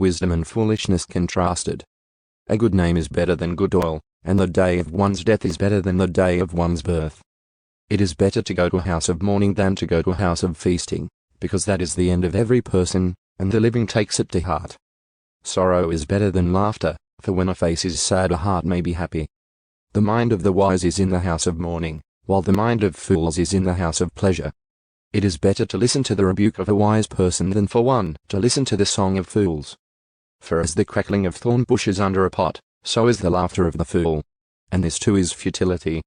Wisdom and foolishness contrasted. A good name is better than good oil, and the day of one's death is better than the day of one's birth. It is better to go to a house of mourning than to go to a house of feasting, because that is the end of every person, and the living takes it to heart. Sorrow is better than laughter, for when a face is sad a heart may be happy. The mind of the wise is in the house of mourning, while the mind of fools is in the house of pleasure. It is better to listen to the rebuke of a wise person than for one to listen to the song of fools. For as the crackling of thorn bushes under a pot, so is the laughter of the fool. And this too is futility.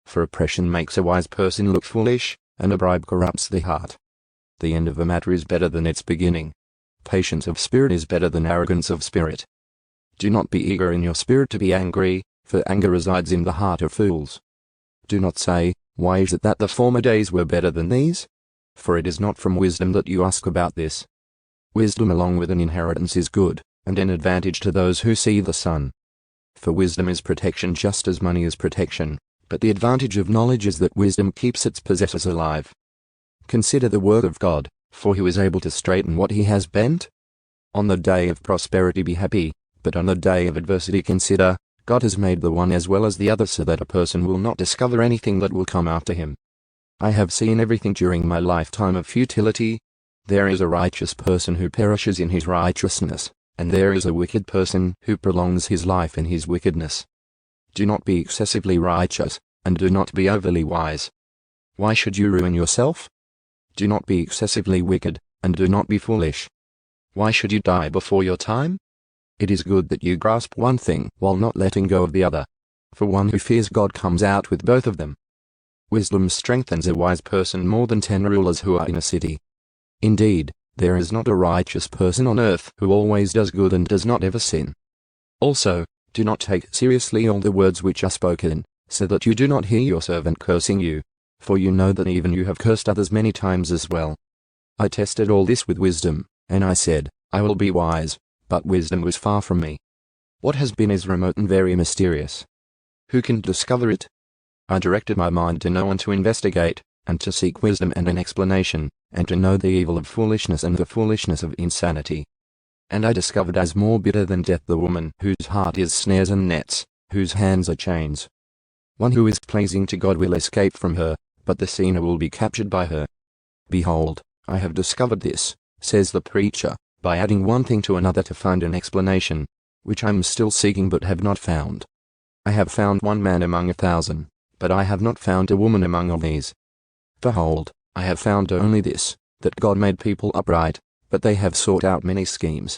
For oppression makes a wise person look foolish, and a bribe corrupts the heart. The end of a matter is better than its beginning. Patience of spirit is better than arrogance of spirit. Do not be eager in your spirit to be angry, for anger resides in the heart of fools. Do not say, "Why is it that the former days were better than these?" For it is not from wisdom that you ask about this. Wisdom along with an inheritance is good, and an advantage to those who see the sun. For wisdom is protection just as money is protection, but the advantage of knowledge is that wisdom keeps its possessors alive. Consider the work of God, for he is able to straighten what he has bent. On the day of prosperity be happy, but on the day of adversity consider, God has made the one as well as the other so that a person will not discover anything that will come after him. I have seen everything during my lifetime of futility. There is a righteous person who perishes in his righteousness, and there is a wicked person who prolongs his life in his wickedness. Do not be excessively righteous, and do not be overly wise. Why should you ruin yourself? Do not be excessively wicked, and do not be foolish. Why should you die before your time? It is good that you grasp one thing while not letting go of the other. For one who fears God comes out with both of them. Wisdom strengthens a wise person more than 10 rulers who are in a city. Indeed, there is not a righteous person on earth who always does good and does not ever sin. Also, do not take seriously all the words which are spoken, so that you do not hear your servant cursing you, for you know that even you have cursed others many times as well. I tested all this with wisdom, and I said, I will be wise, but wisdom was far from me. What has been is remote and very mysterious. Who can discover it? I directed my mind to know and to investigate, and to seek wisdom and an explanation, and to know the evil of foolishness and the foolishness of insanity. And I discovered as more bitter than death the woman whose heart is snares and nets, whose hands are chains. One who is pleasing to God will escape from her, but the sinner will be captured by her. Behold, I have discovered this, says the preacher, by adding one thing to another to find an explanation, which I am still seeking but have not found. I have found one man among 1,000, but I have not found a woman among all these. Behold, I have found only this, that God made people upright, but they have sought out many schemes,